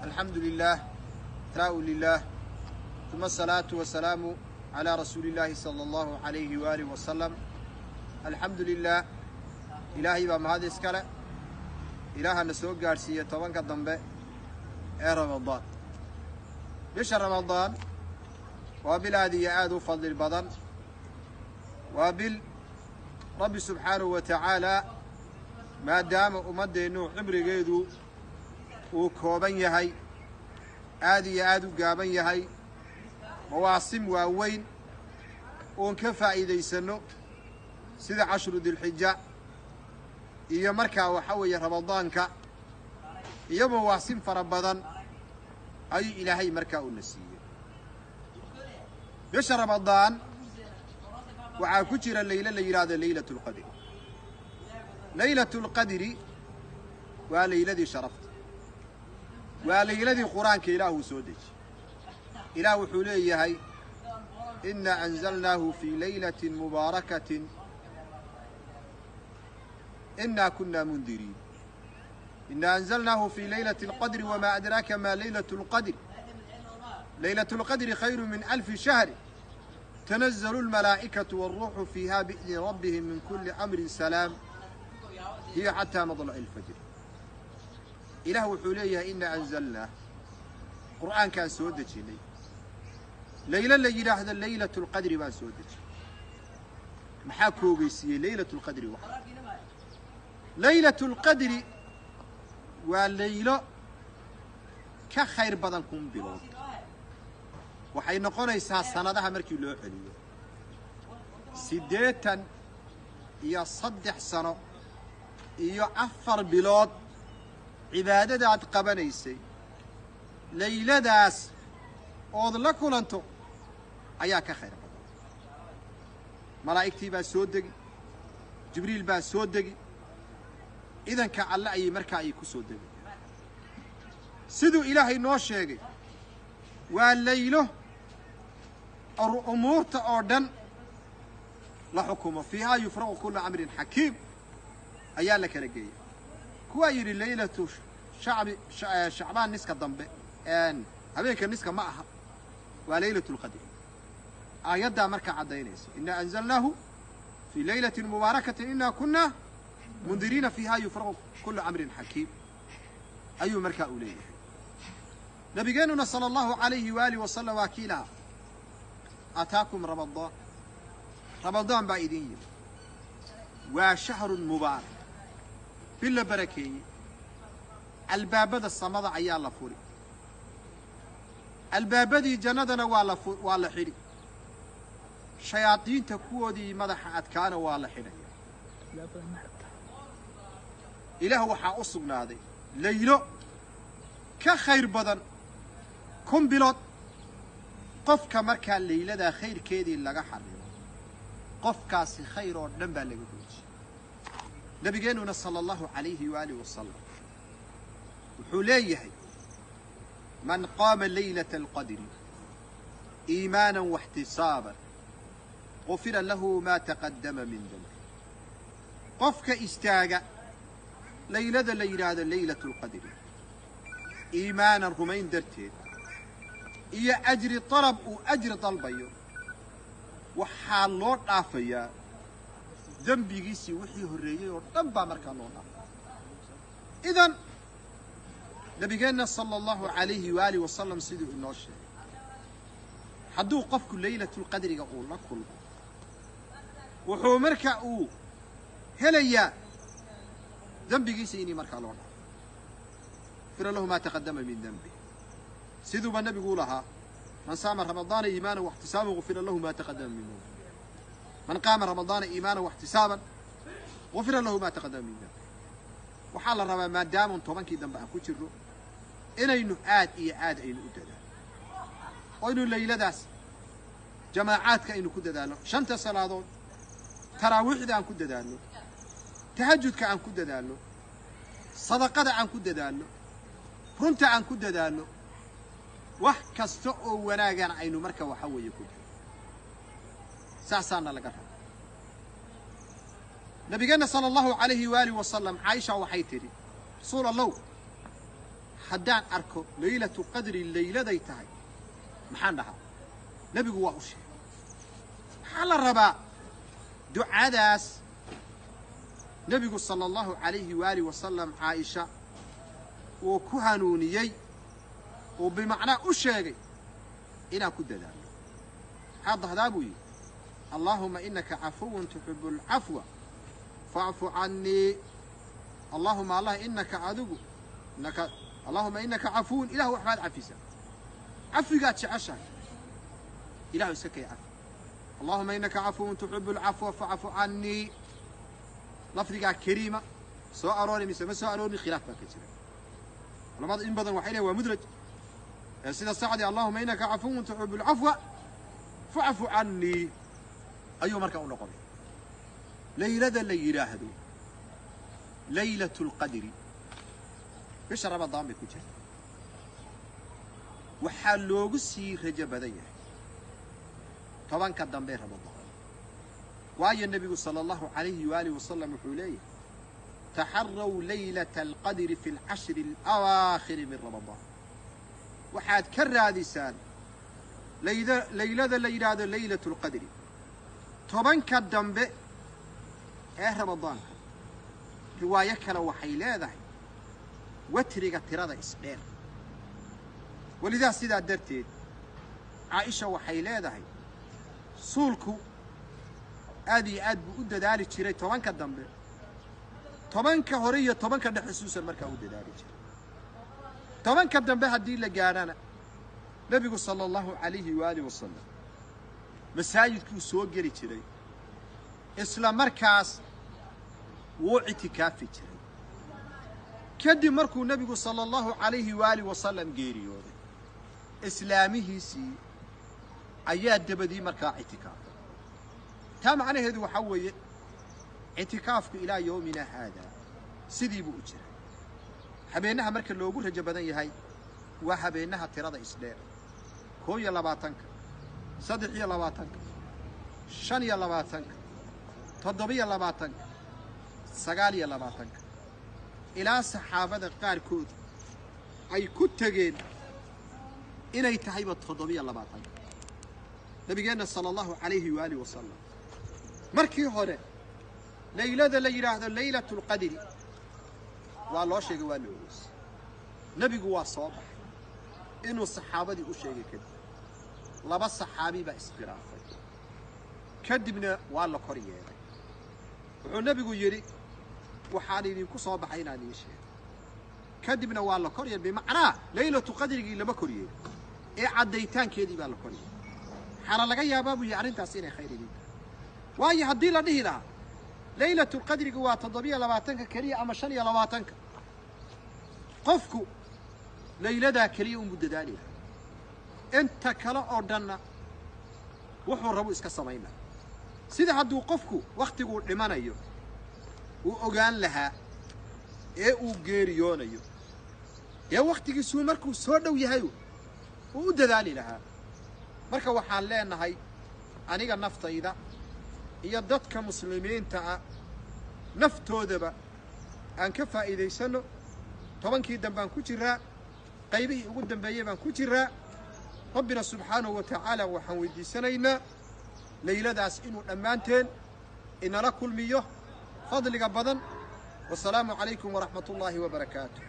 الحمد لله ثناء لله ثم الصلاة والسلام على رسول الله صلى الله عليه وآله وسلم. الحمد لله إلهي بمهاد إسكاله إله نسوق قارسية طبعا كالضنباء رمضان بشهر رمضان وبالذي يعاد فضل البدن رب سبحانه وتعالى ما دام أمد إنه عمر جيدو وكوبن يهي آدي قابن يهي مواسم ووين ونكفى إذا يسنو سيد 10 ذي الحجة إيا مركا وحوي رمضانك إيا مواسم فربضان أي إلهي مركا ونسيه بشهر رمضان وعاكتر الليلة اللي يراد ليلة القدر. ليلة القدر وليلة ذي شرفت وليلة ذي قرآن كإله سودج إله حليه هي إنا أنزلناه في ليلة مباركة إنا كنا منذرين. إنا أنزلناه في ليلة القدر وما أدراك ما ليلة القدر. ليلة القدر خير من 1000 شهر تنزل الملائكة والروح فيها بإذن ربهم من كل أمر سلام هي حتى مطلع الفجر. إله حليه إنا أنزلناه قرآن كان سودج لي ليلة اللي هذا ليلة القدر ما سودج محاكو بيسي ليلة القدر واحد. ليلة القدر والليلة كخير بدنكم بلاد waxay noqonaysaa sanadaha markii loo celiyo 83 sano iyo 4 bilood cibaadada aad qabanaysay leyladaas oo la kulanto ayaa ka khayr badan. malaa'iktii baa soo degi, jibriil baa soo degi, idanka alla ay markaa ay ku soo degi sidoo ilaahay noo sheegay waa leylo أمور تأردن لحكومة فيها يفرغ كل أمر حكيم أيال لك رجية كوير الليلة شعبان نسك الضنب أن هذيك النسك معها وليلة القدر آيات مركع عدينيس إنا أنزلناه في ليلة مباركة إنا كنا منذرين فيها يفرغ كل أمر حكيم أي مركع أوليه نبينا صلى الله عليه وآله وسلم وكيلها أتاكم رمضان بعيدين وشهر مبارك بالله بركي الباب ذا الصمد عيال فوري الباب ذي جندنا ولا حري شياطين تكودي مدح أتكان ولا حري إله وحا أصبنا هذه ليلو كخير بدن كم بلاد قفك مركا الليلة دا خير كيدي لغا حريم قفكاس خير ودنبا لغا دوج نبينا صلى الله عليه وآله وسلم وحليه من قام ليلة القدر إيمانا واحتسابا غفر له ما تقدم من ذنبه. قفك استاغا ليلة ليلة القدر إيمانا رمين درتين إيا أجر طلب وأجر طلبيو وحالور عافيا ذنبي جيسي وحي هرية ودنبا مركا لونا. إذن نبينا صلى الله عليه وآله وسلم سيدي النوشي حدو قفك ليلة القدر يقول لك كله وحو مركا هليا ذنبي جيسي إني مركا لونا فر له ما تقدم من ذنبه. سيدو ما النبي يقولها من صام رمضان إيمانا واحتسابا غفر له ما تقدم من ذنبه. من قام رمضان إيمانا واحتسابا غفر له ما تقدم من ذنبه. وحال الرمى ما دام طبنكي ذنب أكو تشرو إنه آد إيعاد إنه أددا وإنه الليلة داس جماعات كإنه كده دالو شنت صلاة تراويح ده عن كده دالو تهجد كعن كده دالو صدقة عن كده دالو runta aan ku dadaalo wax kasta oo wanaagan aynu marka waxa weeye ku saasana laga rabo. nabigana sallallahu alayhi wa alihi wa sallam Aisha waxay tiri rasuul Allah haddaan arko laylatu qadri layladay tahay maxaan dhahaa nebigu waa u sheegay maxaa la rabaa ducadaas nebigu sala allahu calayhi waalihi wasalam caaisha wuu ku hanuuniyey oo bimacnaa u sheegay inaan ku dadaalo maxaa dahdaa buu yidhi allaahuma inaka cafuwun tuxibu alcafwa facfu cannii allahuma allah inaka adigu allahuma inaka cafuwun ilah waxbaad cafisaa cafigaad jeceshahay ilahu iska kay cafi allahuma inaka cafuwun tuxibu alcafwa facfu cannii lafdigaa kariima soo aroori mise ma soo aroorin khilaaf baa ka jira culamada in badan waxay leeyihin waa mudraj sida sacdi allahuma inaka cafuwun tuxibu alcafwa facfu cannii ayuu markaa u noqonay laylada la yidhaahdo laylatu lqadri bisha ramadaan bay ku jirta waxaa loogu sii rajo badan yahay tobanka dambe ramadaan waayo nebigu sala allahu calayhi waalihi wasalam wuxuu leeyahay taxarraw laylata alqadri fi alcashri alawaakhiri min ramadaan waxaad ka raadisaan laylada la yidhaahdo laylatu lqadri tobanka dambe ee ramadaanka riwaayo kale waxay leedahay watriga tirada isdheer welidaa sidaa darteed caaisha waxay leedahay suulku aad iyo aad buu u dadaali jiray tobanka dambe tobanka hore iyo tobanka dhexe suusan markaa u dadaali jiray tobanka dambe haddii la gaadhana nebigu sala allahu calayhi waalihi wasalam masaajidkuu soo geli jiray isla markaas wuu itikaafi jiray kadib markuu nebigu sala allahu calayhi waalihi wasalam geeriyooday islaamihiisii ayaa dabadii markaa itikaafay taa macnaheedu waxaa weeye itikaafku ilaa yowmina haadaa sidii buu u jiray habeenaha marka loogu rajo badan yahay waa habeenaha tirada isdheer 21 23 25 27 29 ilaa saxaabada qaarkood ay ku tageen inay tahayba 27 nabigeenna sala allahu calayhi waalihi wasalam markii hore laylada la yidhaahdo laylatu lqadri waa loo sheegay waa la ogeysay nebigu waa soo baxay inuu saxaabadii u sheegay kadib laba saxaabi baa iskhilaafay kadibna waa la kor yeelay wuxuu nebigu yidhi waxaan idinku soo baxay inaan idiin sheego kadibna waa la kor yeelay bimacnaa laylatu qadrigii lama kor yeelin ee caddaytaankeedii baa la kor yeelay waxaana laga yaabaa buu yihi arrintaas inay khayr idin tahay waayo haddii la dhihi lahaa laylatu lqadriga waa 27 keliya ama 25 qofku layladaa keliya unbuu dadaali lahaa inta kale oo dhanna wuxuu rabu iska samaynaa sida hadduu qofku wakhtiguu dhimanayo uu ogaan lahaa ee uu geeriyoonayo ee wakhtigiisuu markuu soo dhow yahay uu u dadaali lahaa marka waxaan leenahay aniga naftayda iyo dadka muslimiinta ah naftoodaba aan ka faa'iidaysano tobankii dambaan ku jiraa qaybihii ugu dambeeyay baan ku jiraa rabbina subxaanahu wa tacaala waxaan weydiisanaynaa layladaas inuu dhammaanteen inala kulmiyo fadliga badan wasalaamu calaykum waraxmat ullaahi wabarakaatuh